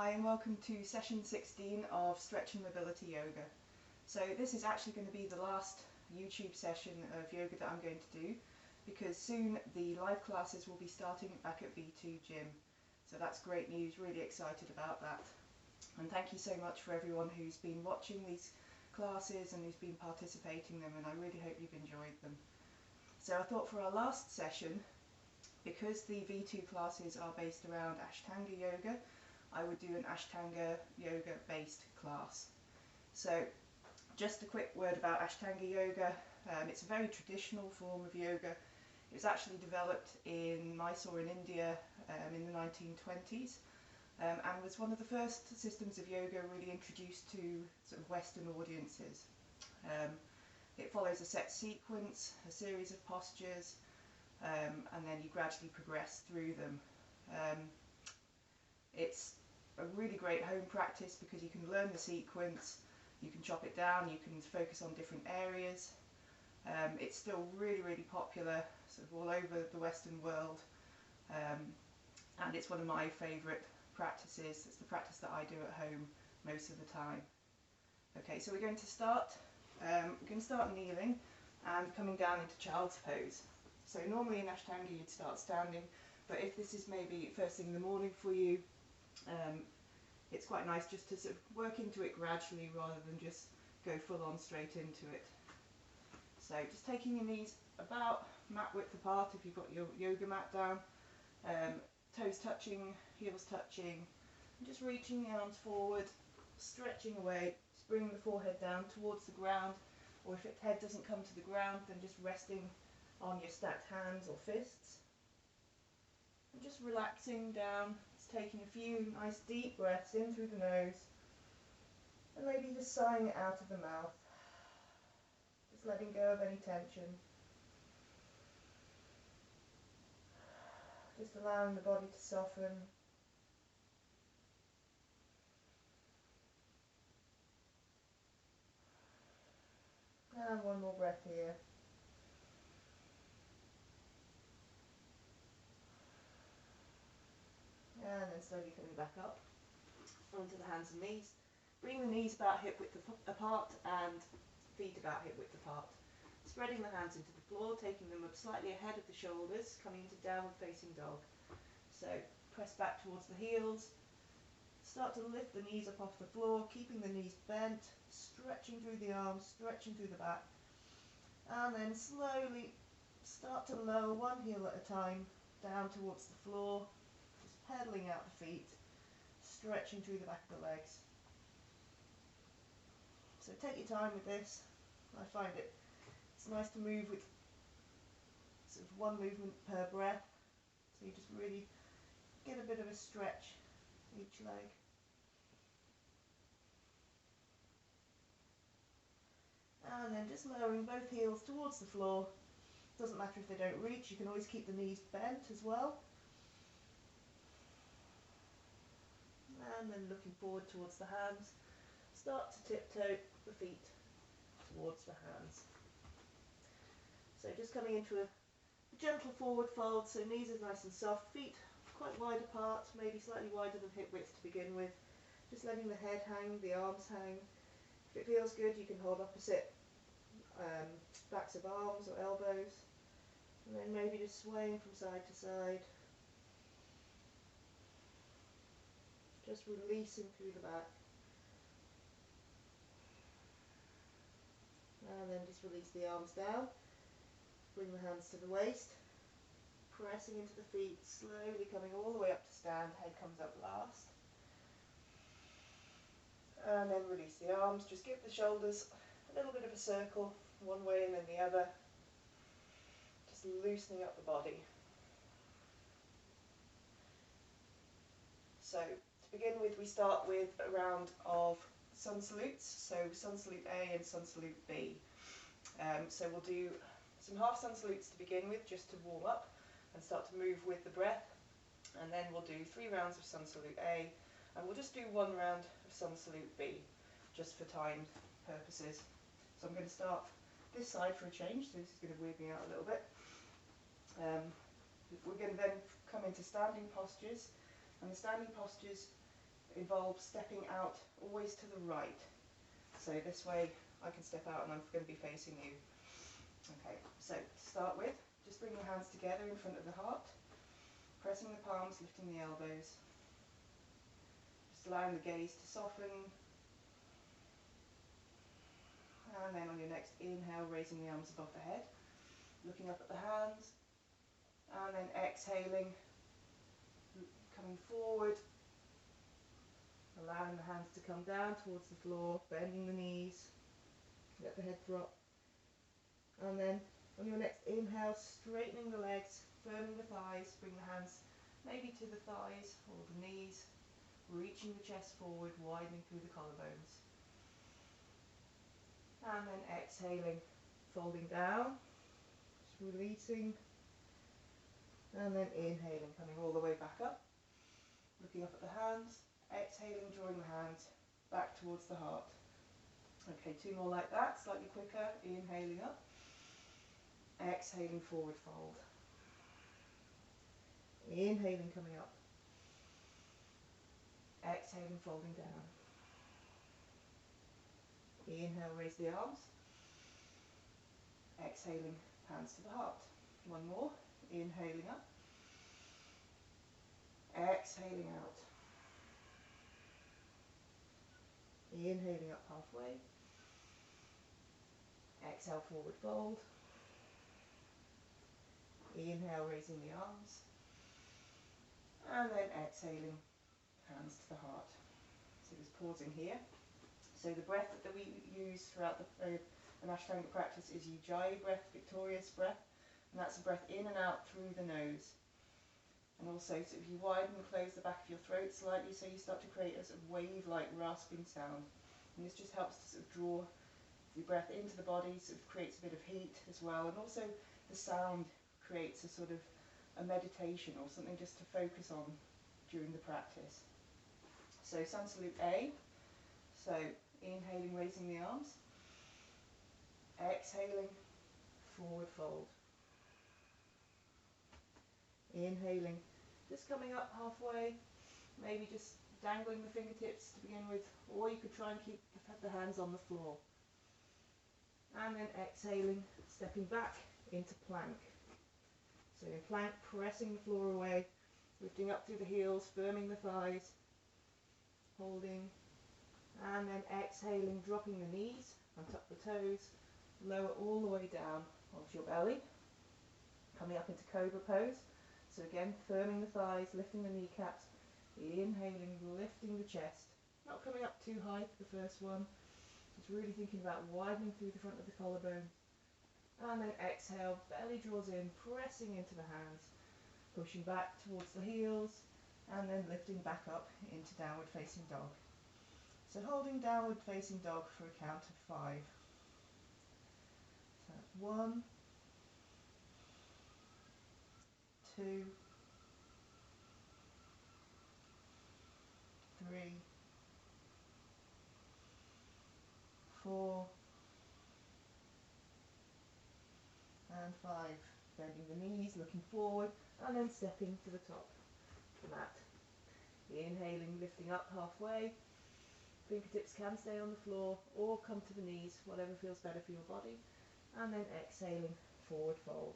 Hi and welcome to session 16 of Stretch and Mobility Yoga. So this is actually going to be the last YouTube session of yoga that I'm going to do because soon the live classes will be starting back at V2 Gym. So that's great news, really excited about that. And thank you so much for everyone who's been watching these classes and who's been participating in them, and I really hope you've enjoyed them. So I thought for our last session, because the V2 classes are based around Ashtanga yoga, I would do an Ashtanga yoga based class. So just a quick word about Ashtanga yoga. It's a very traditional form of yoga. It was actually developed in Mysore in India in the 1920s and was one of the first systems of yoga really introduced to sort of Western audiences. It follows a set sequence, a series of postures, and then you gradually progress through them. It's a really great home practice because you can learn the sequence, you can chop it down, you can focus on different areas. It's still really popular sort of all over the Western world, and it's one of my favourite practices. It's the practice that I do at home most of the time. Okay, so we're going to start kneeling and coming down into child's pose. So normally in Ashtanga you'd start standing, but if this is maybe first thing in the morning for you, it's quite nice just to sort of work into it gradually rather than just go full on straight into it. So just taking your knees about mat width apart if you've got your yoga mat down, toes touching, heels touching, and just reaching the arms forward, stretching away, just bringing the forehead down towards the ground, or if your head doesn't come to the ground, then just resting on your stacked hands or fists. And just relaxing down, just taking a few nice deep breaths in through the nose, and maybe just sighing it out of the mouth. Just letting go of any tension. Just allowing the body to soften. And one more breath here. And then slowly coming back up onto the hands and knees. Bring the knees about hip width apart and feet about hip width apart. Spreading the hands into the floor, taking them up slightly ahead of the shoulders, coming into downward facing dog. So press back towards the heels. Start to lift the knees up off the floor, keeping the knees bent, stretching through the arms, stretching through the back. And then slowly start to lower one heel at a time down towards the floor, just pedaling out the feet, stretching through the back of the legs. So take your time with this. I find it's nice to move with sort of one movement per breath, so you just really get a bit of a stretch each leg. And then just lowering both heels towards the floor. Doesn't matter if they don't reach, you can always keep the knees bent as well. And then looking forward towards the hands. Start to tiptoe the feet towards the hands. So just coming into a gentle forward fold, so knees are nice and soft, feet quite wide apart, maybe slightly wider than hip width to begin with. Just letting the head hang, the arms hang. If it feels good, you can hold opposite backs of arms or elbows, and then maybe just swaying from side to side. Just releasing through the back. And then just release the arms down. Bring the hands to the waist. Pressing into the feet, slowly coming all the way up to stand. Head comes up last. And then release the arms. Just give the shoulders a little bit of a circle, one way and then the other. Just loosening up the body. So to begin with, we start with a round of sun salutes. So sun salute A and sun salute B. So we'll do some half sun salutes to begin with, just to warm up and start to move with the breath. And then we'll do 3 rounds of sun salute A, and we'll just do 1 round of sun salute B, just for time purposes. So I'm going to start this side for a change, so this is going to weird me out a little bit. We're going to then come into standing postures, and the standing postures involves stepping out always to the right. So this way I can step out and I'm going to be facing you. Okay, so to start with, just bring your hands together in front of the heart, pressing the palms, lifting the elbows, just allowing the gaze to soften, and then on your next inhale, raising the arms above the head, looking up at the hands, and then exhaling, coming forward, allowing the hands to come down towards the floor, bending the knees, let the head drop, and then on your next inhale, straightening the legs, firming the thighs, bring the hands maybe to the thighs or the knees, reaching the chest forward, widening through the collarbones. And then exhaling, folding down, just releasing, and then inhaling, coming all the way back up, looking up at the hands, exhaling, drawing the hands back towards the heart. Okay, 2 more like that, slightly quicker, inhaling up, exhaling, forward fold. Inhaling, coming up, exhaling, folding down. Inhale, raise the arms, exhaling, hands to the heart. 1 more, inhaling up, exhaling out. Inhaling up halfway, exhale, forward fold. Inhale, raising the arms, and then exhaling, hands to the heart. So just pausing here. So the breath that we use throughout an Ashtanga practice is Ujjayi breath, victorious breath, and that's a breath in and out through the nose. And also, so if you widen and close the back of your throat slightly, so you start to create a sort of wave-like rasping sound. And this just helps to sort of draw the breath into the body, sort of creates a bit of heat as well, and also the sound creates a sort of a meditation or something just to focus on during the practice. So sun salute A, so inhaling, raising the arms, exhaling, forward fold. Inhaling, just coming up halfway, maybe just dangling the fingertips to begin with, or you could try and keep the hands on the floor. And then exhaling, stepping back into plank. So in plank, pressing the floor away, lifting up through the heels, firming the thighs, holding, and then exhaling, dropping the knees, untuck the toes, lower all the way down onto your belly, coming up into cobra pose. So again, firming the thighs, lifting the kneecaps, inhaling, lifting the chest, not coming up too high for the first one, just really thinking about widening through the front of the collarbone. And then exhale, belly draws in, pressing into the hands, pushing back towards the heels, and then lifting back up into downward facing dog. So holding downward facing dog for a count of 5. So that's 1, 2, 3, 4, and 5. Bending the knees, looking forward, and then stepping to the top of the mat. Inhaling, lifting up halfway. Fingertips can stay on the floor or come to the knees, whatever feels better for your body. And then exhaling, forward fold.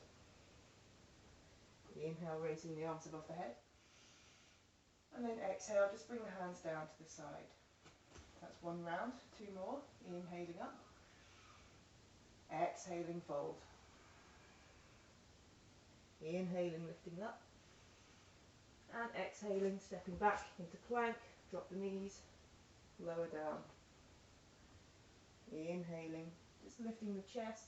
Inhale, raising the arms above the head. And then exhale, just bring the hands down to the side. That's 1 round, 2 more. Inhaling up. Exhaling, fold. Inhaling, lifting up. And exhaling, stepping back into plank. Drop the knees, lower down. Inhaling, just lifting the chest.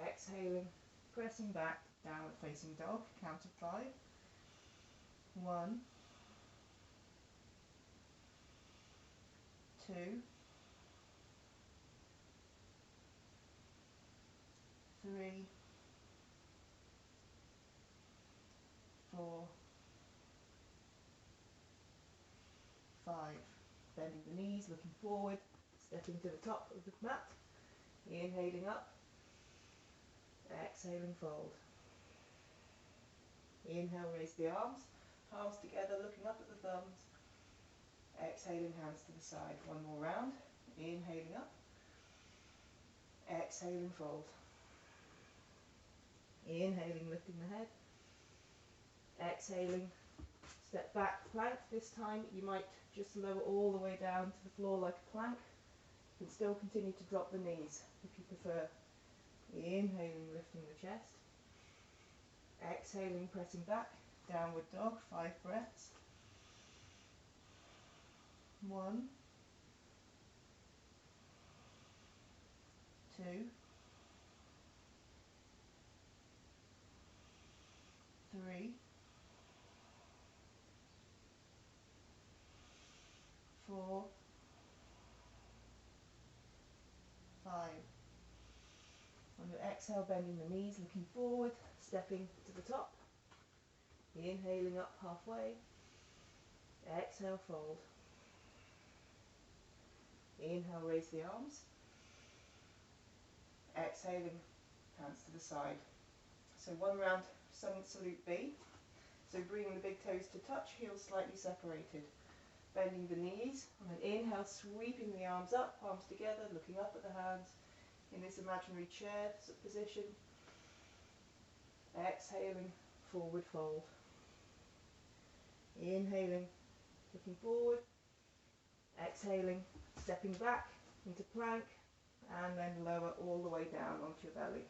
Exhaling, pressing back, downward facing dog, count of 5. 1, 2, 3, 4, 5. Bending the knees, looking forward, stepping to the top of the mat. Inhaling up. Exhaling, fold. Inhale, raise the arms, palms together, looking up at the thumbs. Exhaling, hands to the side. One more round. Inhaling up. Exhaling, fold. Inhaling, lifting the head. Exhaling, step back, plank. This time you might just lower all the way down to the floor like a plank. You can still continue to drop the knees if you prefer. Inhaling, lifting the chest. Exhaling, pressing back. Downward dog, 5 breaths. 1, 2, 3, 4, 5. On your exhale, bending the knees, looking forward, stepping to the top. Inhaling up halfway. Exhale, fold. Inhale, raise the arms. Exhaling, hands to the side. So one round, sun salute B. So bringing the big toes to touch, heels slightly separated. Bending the knees, and then inhale, sweeping the arms up, palms together, looking up at the hands in this imaginary chair position. Exhaling, forward fold. Inhaling, looking forward. Exhaling, stepping back into plank, and then lower all the way down onto your belly.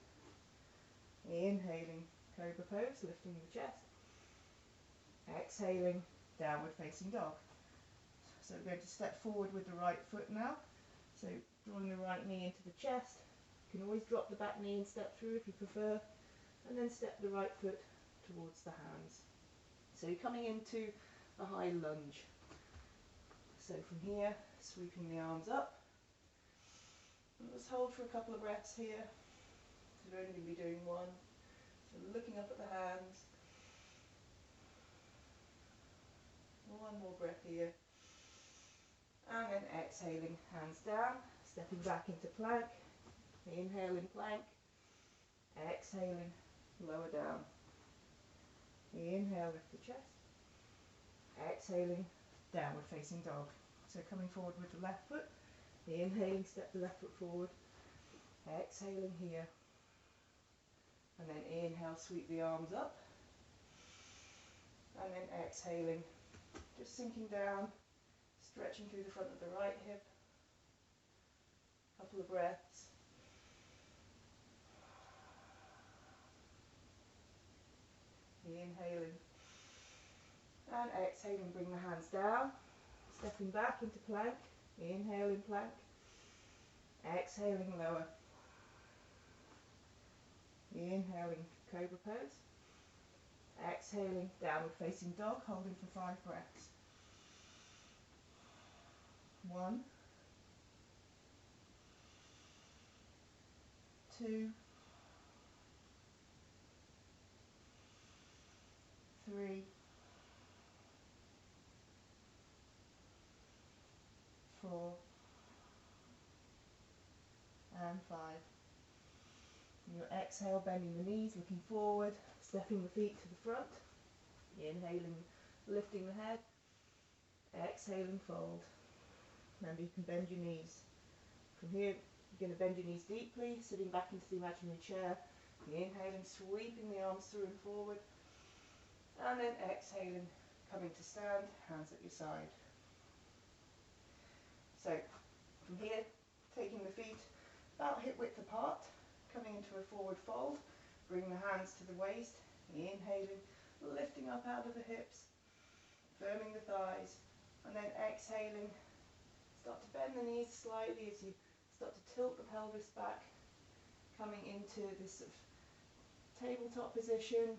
Inhaling, cobra pose, lifting the chest. Exhaling, downward facing dog. So we're going to step forward with the right foot now. So drawing the right knee into the chest. You can always drop the back knee and step through if you prefer. And then step the right foot towards the hands. So you're coming into a high lunge. So from here, sweeping the arms up. And let's hold for a couple of breaths here. So we're only going to be doing one. So looking up at the hands. One more breath here. And then exhaling, hands down, stepping back into plank. Inhaling, plank. Exhaling, lower down. Inhale, lift the chest. Exhaling, downward facing dog. So coming forward with the left foot. Inhaling, step the left foot forward. Exhaling here. And then inhale, sweep the arms up. And then exhaling, just sinking down, stretching through the front of the right hip. Couple of breaths. Inhaling. And exhaling, bring the hands down. Stepping back into plank. Inhaling, plank. Exhaling, lower. Inhaling, cobra pose. Exhaling, downward facing dog, holding for 5 breaths. 1, 2, 3, 4, and 5. And your exhale, bending the knees, looking forward, stepping the feet to the front. Inhaling, lifting the head. Exhaling, fold. Remember, you can bend your knees. From here, you're going to bend your knees deeply, sitting back into the imaginary chair. Inhaling, sweeping the arms through and forward. And then exhaling, coming to stand, hands at your side. So, from here, taking the feet about hip width apart, coming into a forward fold. Bring the hands to the waist. Inhaling, lifting up out of the hips, firming the thighs. And then exhaling, start to bend the knees slightly as you start to tilt the pelvis back, coming into this sort of tabletop position.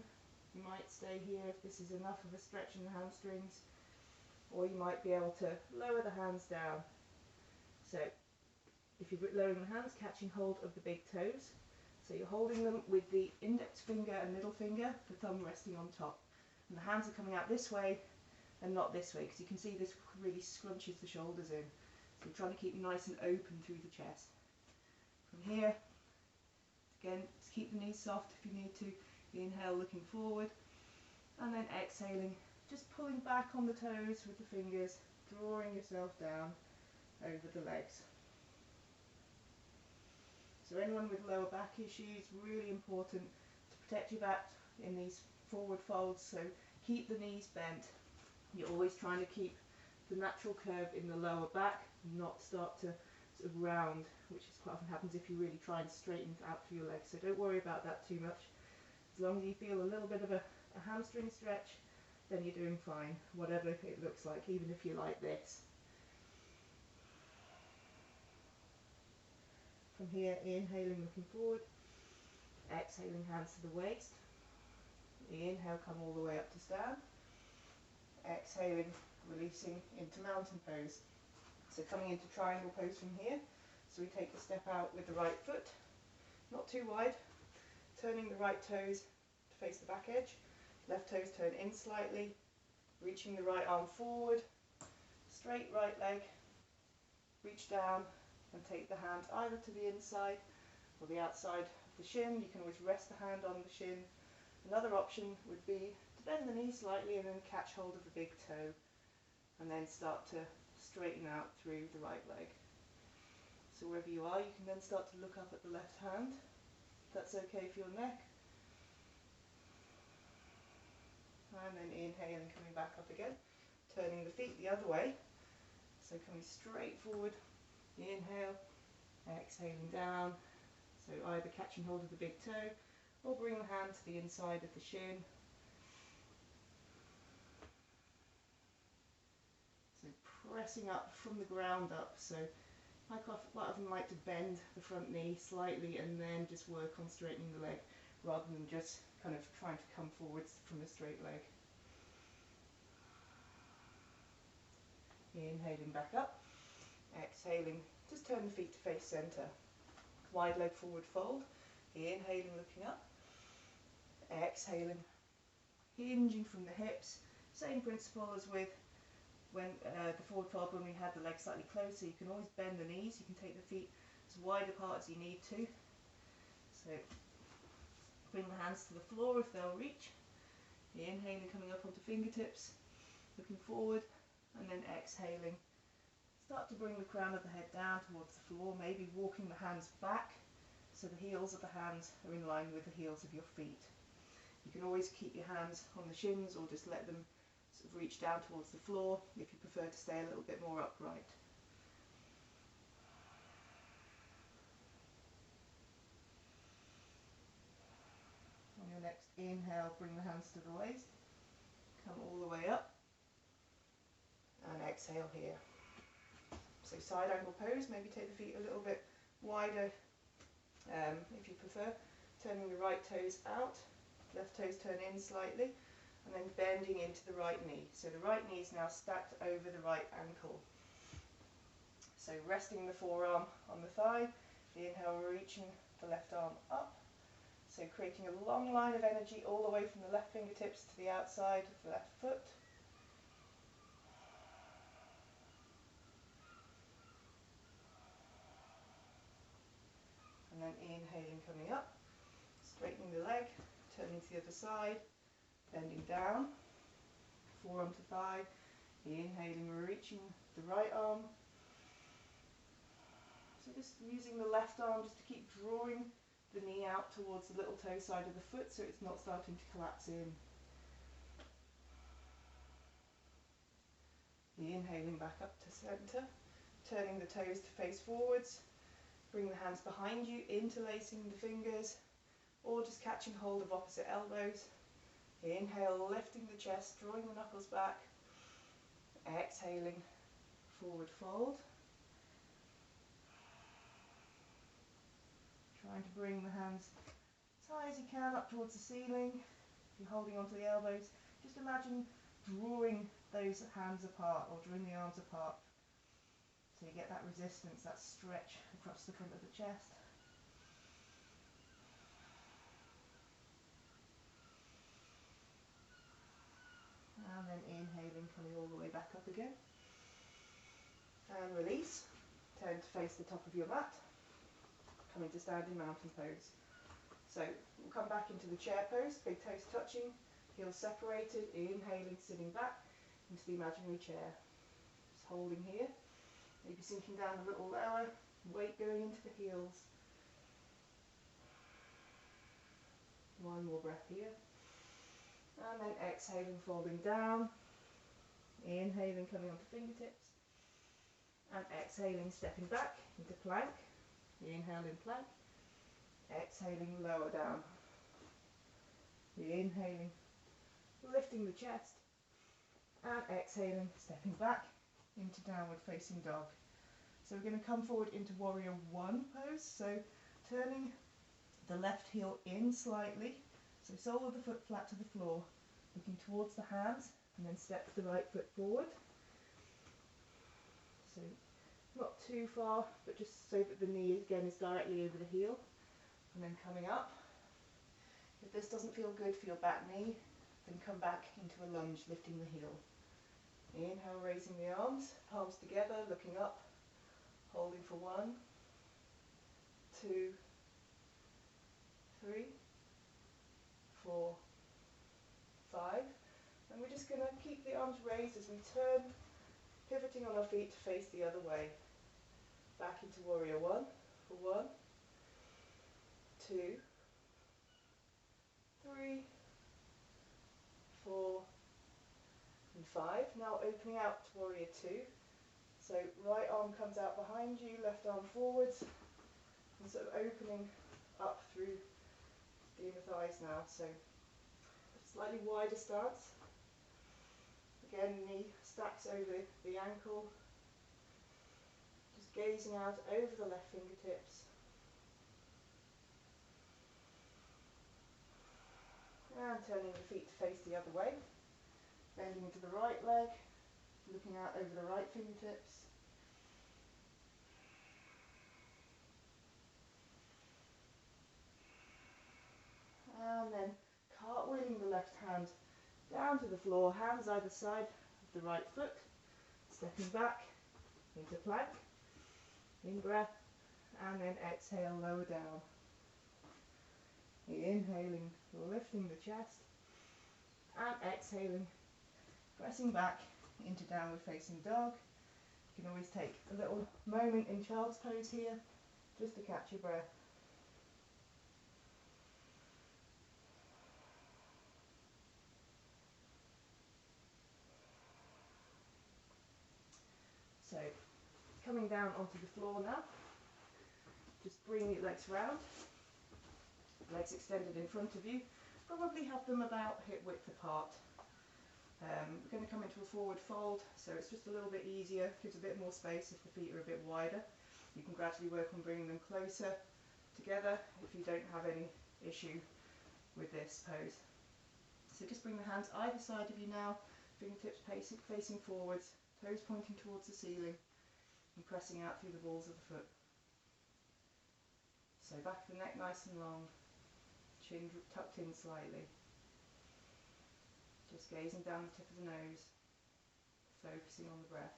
You might stay here if this is enough of a stretch in the hamstrings, or you might be able to lower the hands down. So if you're lowering the hands, catching hold of the big toes. So you're holding them with the index finger and middle finger, the thumb resting on top. And the hands are coming out this way and not this way, because you can see this really scrunches the shoulders in. So you're trying to keep nice and open through the chest. From here, again, just keep the knees soft if you need to. Inhale, looking forward. And then exhaling, just pulling back on the toes with the fingers to drawing yourself down over the legs. So anyone with lower back issues, really important to protect your back in these forward folds. So keep the knees bent. You're always trying to keep the natural curve in the lower back, not start to sort of round, which is quite often happens if you really try and straighten out through your legs. So don't worry about that too much. As long as you feel a little bit of a hamstring stretch, then you're doing fine, whatever it looks like, even if you're like this. From here, inhaling, looking forward, exhaling, hands to the waist. Inhale, come all the way up to stand. Exhaling, releasing into mountain pose. So coming into triangle pose from here. So we take a step out with the right foot, not too wide, turning the right toes to face the back edge. Left toes turn in slightly, reaching the right arm forward, straight right leg, reach down and take the hand either to the inside or the outside of the shin. You can always rest the hand on the shin. Another option would be to bend the knee slightly and then catch hold of the big toe and then start to straighten out through the right leg. So wherever you are, you can then start to look up at the left hand. That's okay for your neck. And then inhaling, coming back up again, turning the feet the other way. So coming straight forward, inhale, exhaling down. So either catching hold of the big toe or bring the hand to the inside of the shin. So pressing up from the ground up. So I quite often like to bend the front knee slightly and then just work on straightening the leg rather than just kind of trying to come forwards from a straight leg. Inhaling back up, exhaling, just turn the feet to face centre. Wide leg forward fold, inhaling, looking up, exhaling, hinging from the hips. Same principle as with when the forward fold when we had the legs slightly closer. You can always bend the knees, you can take the feet as wide apart as you need to. So bring the hands to the floor if they'll reach. Inhaling, coming up onto fingertips, looking forward, and then exhaling. Start to bring the crown of the head down towards the floor, maybe walking the hands back so the heels of the hands are in line with the heels of your feet. You can always keep your hands on the shins or just let them sort of reach down towards the floor if you prefer to stay a little bit more upright. On your next inhale, bring the hands to the waist, come all the way up, and exhale here. So side angle pose, maybe take the feet a little bit wider if you prefer, turning the right toes out, left toes turn in slightly, and then bending into the right knee. So the right knee is now stacked over the right ankle. So resting the forearm on the thigh, inhale, reaching the left arm up. So creating a long line of energy all the way from the left fingertips to the outside of the left foot. And then inhaling, coming up, straightening the leg, turning to the other side, bending down, forearm to thigh, inhaling, reaching the right arm. So just using the left arm just to keep drawing the knee out towards the little toe side of the foot so it's not starting to collapse in. Inhaling back up to centre, turning the toes to face forwards. Bring the hands behind you, interlacing the fingers, or just catching hold of opposite elbows. Inhale, lifting the chest, drawing the knuckles back. Exhaling, forward fold. Trying to bring the hands as high as you can up towards the ceiling. If you're holding onto the elbows, just imagine drawing those hands apart or drawing the arms apart. So you get that resistance, that stretch across the front of the chest. And then inhaling, coming all the way back up again. And release. Turn to face the top of your mat. Coming to standing mountain pose. So we'll come back into the chair pose, big toes touching, heels separated, inhaling, sitting back into the imaginary chair. Just holding here. Maybe sinking down a little lower, weight going into the heels. One more breath here. And then exhaling, folding down. Inhaling, coming onto fingertips. And exhaling, stepping back into plank. Inhaling, plank. Exhaling, lower down. Inhaling, lifting the chest. And exhaling, stepping back into downward facing dog. So we're going to come forward into warrior one pose. So turning the left heel in slightly. So sole of the foot flat to the floor. Looking towards the hands and then step the right foot forward. So not too far, but just so that the knee again is directly over the heel. And then coming up. If this doesn't feel good for your back knee, then come back into a lunge, lifting the heel. Inhale, raising the arms, palms together, looking up, holding for 1, 2, 3, 4, 5. And we're just going to keep the arms raised as we turn, pivoting on our feet to face the other way. Back into warrior one for 1, 2, 3, 4, and 5. Now opening out to warrior 2. So right arm comes out behind you, left arm forwards, and sort of opening up through the inner thighs now. So slightly wider stance. Again, knee stacks over the ankle. Just gazing out over the left fingertips. And turning the feet to face the other way. Bending into the right leg, looking out over the right fingertips. And then cartwheeling the left hand down to the floor, hands either side of the right foot, stepping back into plank, in breath, and then exhale, lower down. Inhaling, lifting the chest, and exhaling, pressing back into downward facing dog. You can always take a little moment in child's pose here, just to catch your breath. So, coming down onto the floor now, just bring your legs round, legs extended in front of you, probably have them about hip width apart. We're going to come into a forward fold, so it's just a little bit easier, gives a bit more space if the feet are a bit wider. You can gradually work on bringing them closer together if you don't have any issue with this pose. So just bring the hands either side of you now, fingertips facing forwards, toes pointing towards the ceiling and pressing out through the balls of the foot. So back of the neck nice and long, chin tucked in slightly. Just gazing down the tip of the nose, focusing on the breath.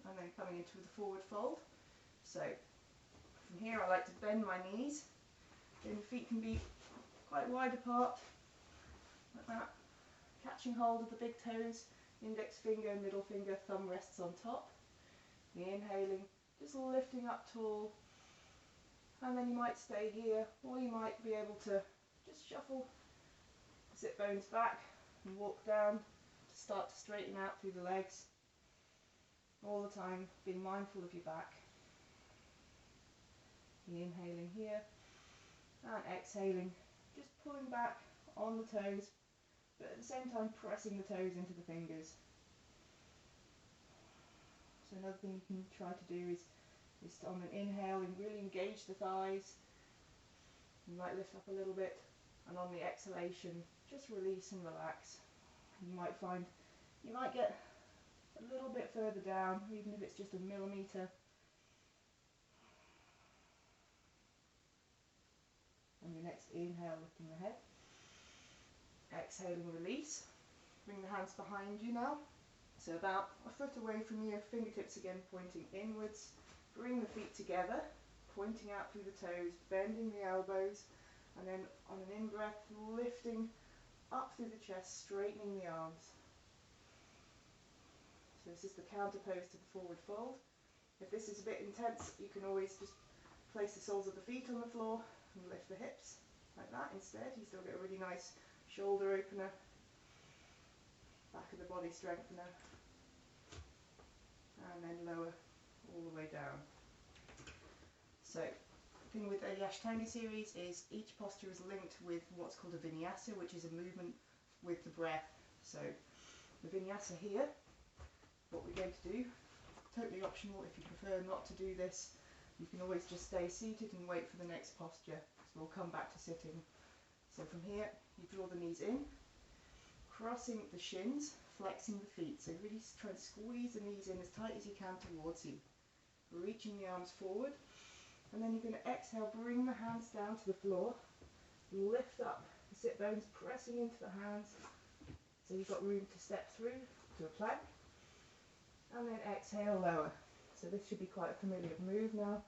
And then coming into the forward fold. So from here I like to bend my knees. Then the feet can be quite wide apart, like that. Catching hold of the big toes, index finger, middle finger, thumb rests on top. Inhaling, just lifting up tall. And then you might stay here, or you might be able to just shuffle the sit bones back and walk down to start to straighten out through the legs. All the time being mindful of your back. Inhaling here and exhaling, just pulling back on the toes, but at the same time pressing the toes into the fingers. So another thing you can try to do is on an inhale and really engage the thighs. You might lift up a little bit, and on the exhalation just release and relax. You might find you might get a little bit further down, even if it's just a millimetre. And your next inhale, lifting the head. Exhaling, release. Bring the hands behind you now. So about a foot away from you, fingertips again pointing inwards. Bring the feet together, pointing out through the toes, bending the elbows, and then on an in-breath, lifting up through the chest, straightening the arms. So this is the counter pose to the forward fold. If this is a bit intense, you can always just place the soles of the feet on the floor and lift the hips like that instead. You still get a really nice shoulder opener, back of the body strengthener, and then lower all the way down. So the thing with the Ashtanga series is each posture is linked with what's called a vinyasa, which is a movement with the breath. So the vinyasa here, what we're going to do, totally optional if you prefer not to do this, you can always just stay seated and wait for the next posture, because we'll come back to sitting. So from here, you draw the knees in, crossing the shins, flexing the feet. So really try and squeeze the knees in as tight as you can towards you. Reaching the arms forward, and then you're going to exhale, bring the hands down to the floor, lift up the sit bones, pressing into the hands, so you've got room to step through to a plank, and then exhale, lower. So this should be quite a familiar move now.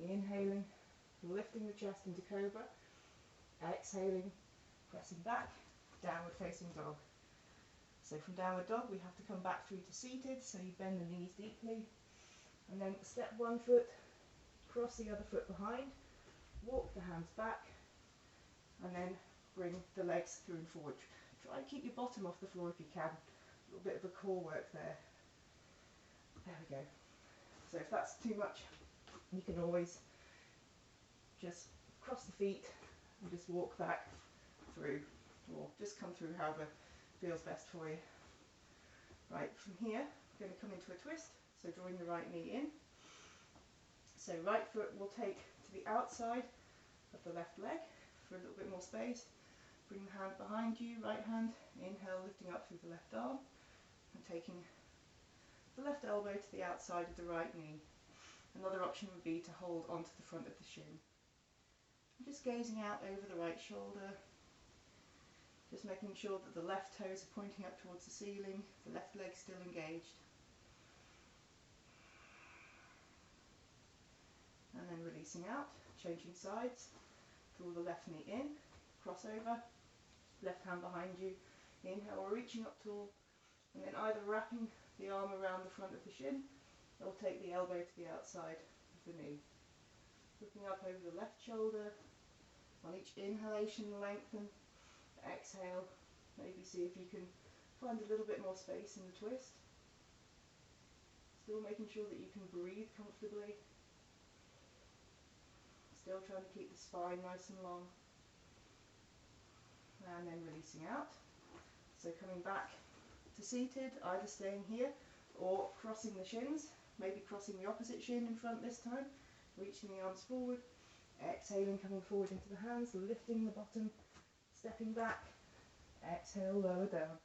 Inhaling, lifting the chest into cobra, exhaling, pressing back, downward facing dog. So from downward dog we have to come back through to seated, so you bend the knees deeply, and then step one foot, cross the other foot behind, walk the hands back, and then bring the legs through and forward. Try to keep your bottom off the floor if you can. A little bit of a core work there. There we go. So if that's too much, you can always just cross the feet and just walk back through, or just come through however feels best for you. Right, from here, we're going to come into a twist, so drawing the right knee in. So right foot will take to the outside of the left leg for a little bit more space. Bring the hand behind you, right hand, inhale, lifting up through the left arm, and taking the left elbow to the outside of the right knee. Another option would be to hold onto the front of the shin. I'm just gazing out over the right shoulder, just making sure that the left toes are pointing up towards the ceiling, the left leg still engaged. And then releasing out, changing sides, draw the left knee in, cross over, left hand behind you, inhale, reaching up tall, and then either wrapping the arm around the front of the shin, or take the elbow to the outside of the knee. Looking up over the left shoulder, on each inhalation lengthen, exhale, maybe see if you can find a little bit more space in the twist. Still making sure that you can breathe comfortably. Still trying to keep the spine nice and long. And then releasing out. So coming back to seated, either staying here or crossing the shins, maybe crossing the opposite shin in front this time, reaching the arms forward, exhaling, coming forward into the hands, lifting the bottom, stepping back, exhale, lower down.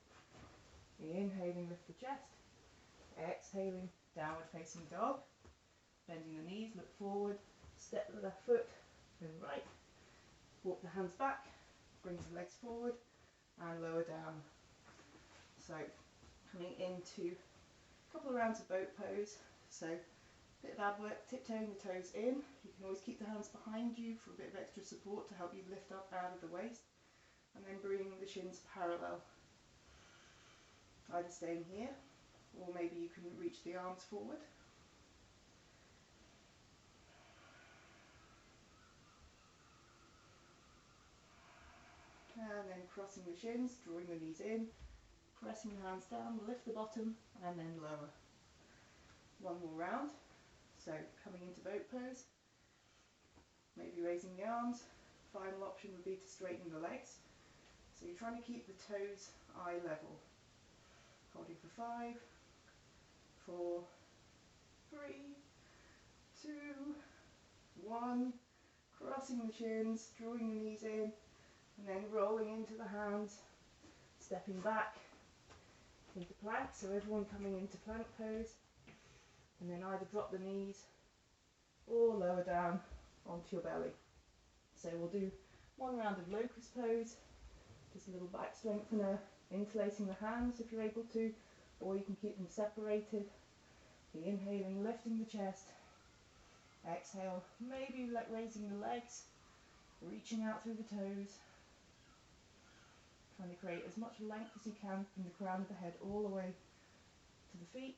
Inhaling, lift the chest, exhaling, downward facing dog, bending the knees, look forward, step the left foot, then right, walk the hands back, bring the legs forward, and lower down. So coming into a couple of rounds of boat pose, so a bit of ab work, tiptoeing the toes in. You can always keep the hands behind you for a bit of extra support to help you lift up out of the waist, and then bringing the shins parallel. Either staying here, or maybe you can reach the arms forward. And then crossing the shins, drawing the knees in, pressing the hands down, lift the bottom, and then lower. One more round. So coming into boat pose, maybe raising the arms. Final option would be to straighten the legs. So you're trying to keep the toes eye level. Holding for 5, 4, 3, 2, 1. Crossing the shins, drawing the knees in, and then rolling into the hands, stepping back into plank. So everyone coming into plank pose, and then either drop the knees or lower down onto your belly. So we'll do one round of locust pose, just a little back strengthener, interlacing the hands if you're able to, or you can keep them separated. Inhaling, lifting the chest, exhale, maybe like raising the legs, reaching out through the toes. Trying to create as much length as you can from the crown of the head all the way to the feet.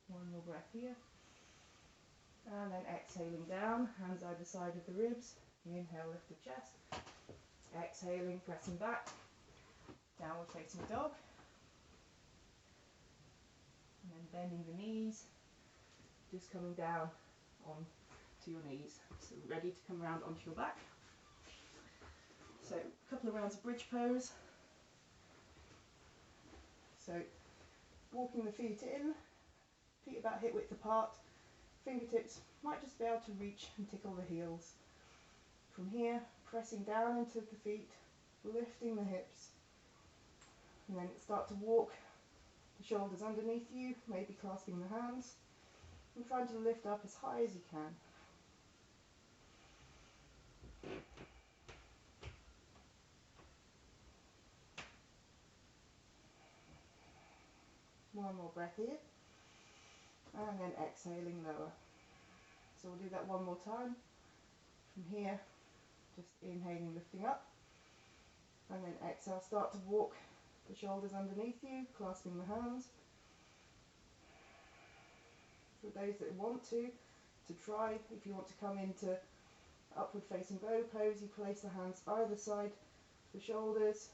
One more breath here. And then exhaling down, hands either side of the ribs. Inhale, lift the chest. Exhaling, pressing back. Downward facing dog. And then bending the knees. Just coming down on to your knees. So ready to come around onto your back. So a couple of rounds of bridge pose. So walking the feet in, feet about hip width apart, fingertips might just be able to reach and tickle the heels. From here, pressing down into the feet, lifting the hips, and then start to walk the shoulders underneath you, maybe clasping the hands, and trying to lift up as high as you can. One more breath here, and then exhaling lower. So we'll do that one more time. From here, just inhaling, lifting up, and then exhale, start to walk the shoulders underneath you, clasping the hands. For those that want to try, if you want to come into upward facing bow pose, you place the hands either side of the shoulders,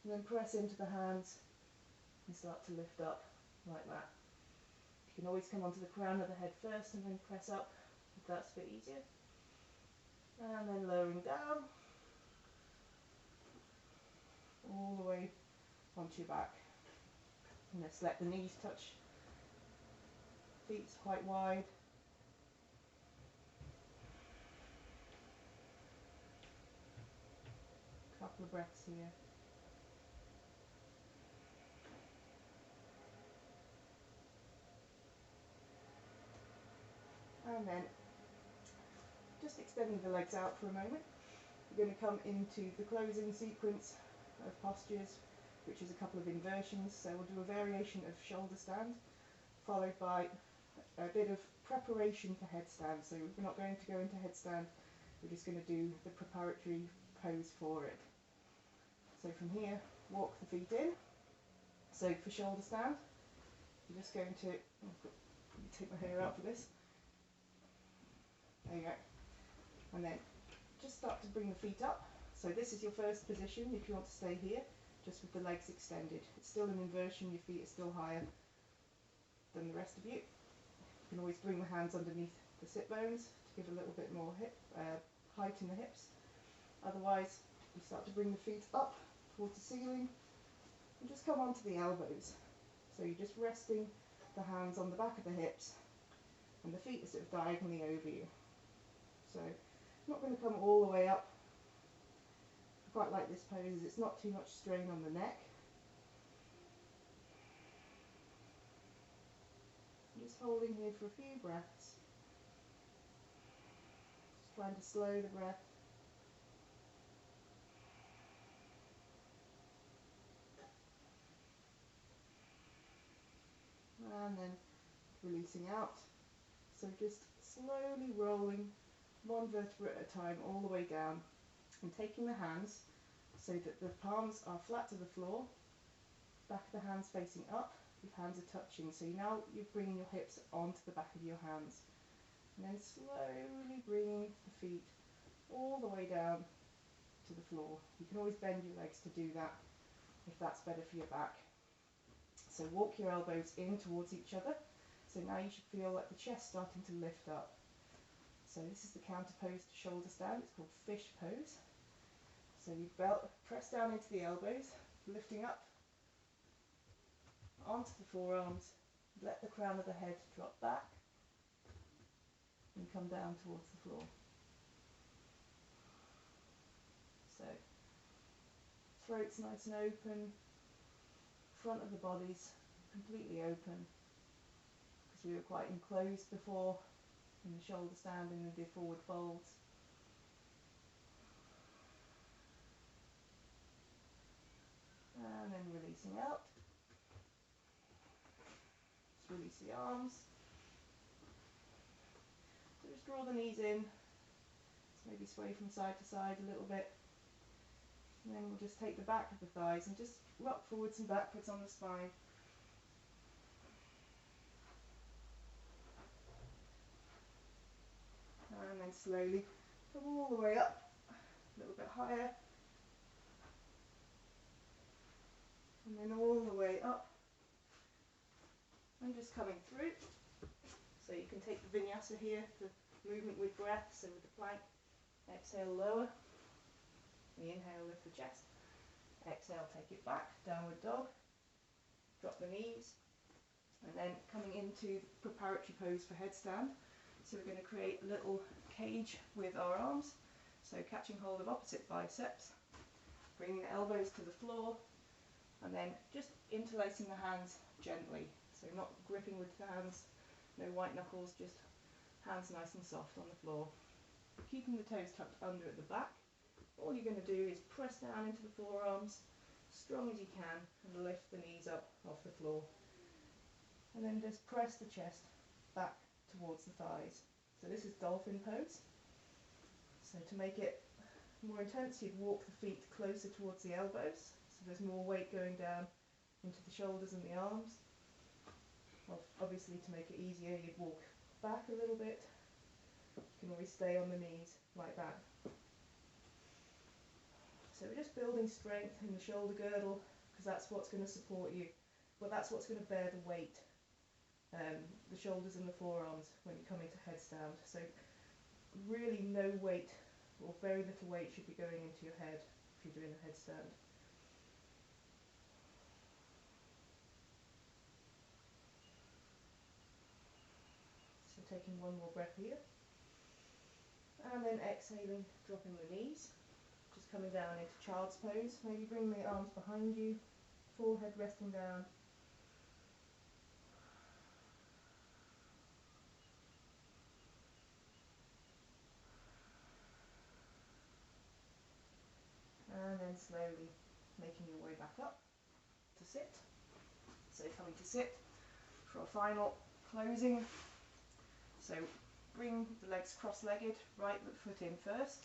and then press into the hands and start to lift up like that. You can always come onto the crown of the head first and then press up if that's a bit easier. And then lowering down all the way onto your back. And let's let the knees touch, feet quite wide. Couple of breaths here. And then just extending the legs out for a moment. We're going to come into the closing sequence of postures, which is a couple of inversions. So we'll do a variation of shoulder stand, followed by a bit of preparation for headstand. So we're not going to go into headstand, we're just going to do the preparatory pose for it. So from here, walk the feet in. So for shoulder stand, you're just going to, take my hair out for this. There you go. And then just start to bring the feet up. So this is your first position if you want to stay here, just with the legs extended. It's still an inversion, your feet are still higher than the rest of you. You can always bring the hands underneath the sit bones to give a little bit more height in the hips. Otherwise, you start to bring the feet up towards the ceiling and just come onto the elbows. So you're just resting the hands on the back of the hips and the feet are sort of diagonally over you. So I'm not going to come all the way up. I quite like this pose as it's not too much strain on the neck. I'm just holding here for a few breaths. Just trying to slow the breath. And then releasing out. So just slowly rolling one vertebra at a time all the way down and taking the hands so that the palms are flat to the floor, back of the hands facing up, your hands are touching. So now you're bringing your hips onto the back of your hands and then slowly bringing the feet all the way down to the floor. You can always bend your legs to do that if that's better for your back. So walk your elbows in towards each other. So now you should feel like the chest starting to lift up. So this is the counter pose to shoulder stand. It's called fish pose. So you press down into the elbows, lifting up onto the forearms. Let the crown of the head drop back and come down towards the floor. So throat's nice and open, front of the body's completely open, because we were quite enclosed before in the shoulder stand and the forward folds. And then releasing out. Just release the arms. So just draw the knees in. Just maybe sway from side to side a little bit. And then we'll just take the back of the thighs and just rock forwards and backwards on the spine. And then slowly come all the way up, a little bit higher. And then all the way up. And just coming through. So you can take the vinyasa here for movement with breath, so with the plank. Exhale, lower. The inhale, lift the chest. Exhale, take it back, downward dog. Drop the knees. And then coming into preparatory pose for headstand. So we're going to create a little cage with our arms. So catching hold of opposite biceps, bringing the elbows to the floor, and then just interlacing the hands gently. So not gripping with the hands, no white knuckles, just hands nice and soft on the floor. Keeping the toes tucked under at the back. All you're going to do is press down into the forearms, strong as you can, and lift the knees up off the floor. And then just press the chest back towards the thighs. So this is dolphin pose. So to make it more intense, you'd walk the feet closer towards the elbows, so there's more weight going down into the shoulders and the arms. Obviously, to make it easier, you'd walk back a little bit. You can always stay on the knees like that. So we're just building strength in the shoulder girdle, because that's what's going to support you. Well, that's what's going to bear the weight, the shoulders and the forearms when you come into headstand. So really no weight, or very little weight, should be going into your head if you're doing a headstand. So taking one more breath here. And then exhaling, dropping the knees. Just coming down into child's pose. Maybe bring the arms behind you, forehead resting down. And then slowly making your way back up to sit. So coming to sit for our final closing. So bring the legs cross-legged, right foot in first.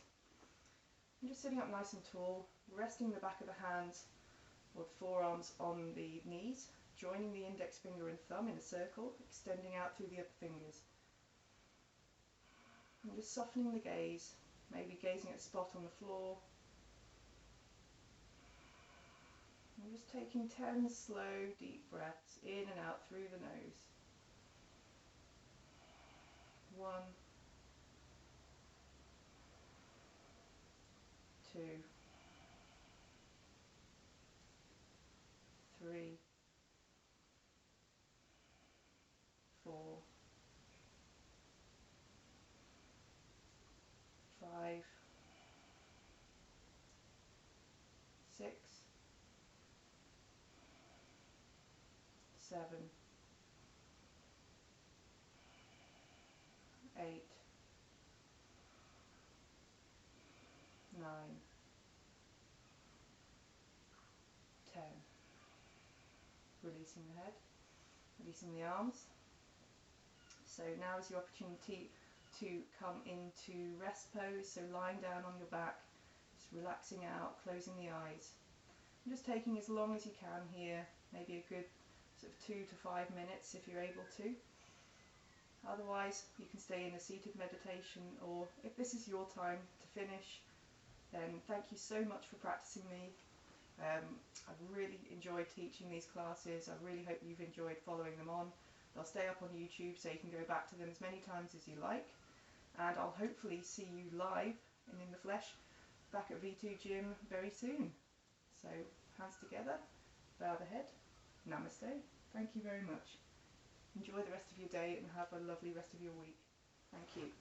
And just sitting up nice and tall, resting the back of the hands or the forearms on the knees, joining the index finger and thumb in a circle, extending out through the upper fingers. And just softening the gaze, maybe gazing at a spot on the floor. And just taking 10 slow, deep breaths in and out through the nose. 1, 2, 3, 4, 5, 6, 7, 8, 9, 10. Releasing the head, releasing the arms. So now is your opportunity to come into rest pose, so lying down on your back, just relaxing out, closing the eyes. And just taking as long as you can here, maybe a good sort of 2 to 5 minutes if you're able to. Otherwise, you can stay in a seated meditation, or if this is your time to finish, then thank you so much for practicing me. I've really enjoyed teaching these classes. I really hope you've enjoyed following them on. They'll stay up on YouTube, so you can go back to them as many times as you like. And I'll hopefully see you live and in the flesh back at V2 Gym very soon. So hands together, bow the head, namaste. Thank you very much. Enjoy the rest of your day and have a lovely rest of your week. Thank you.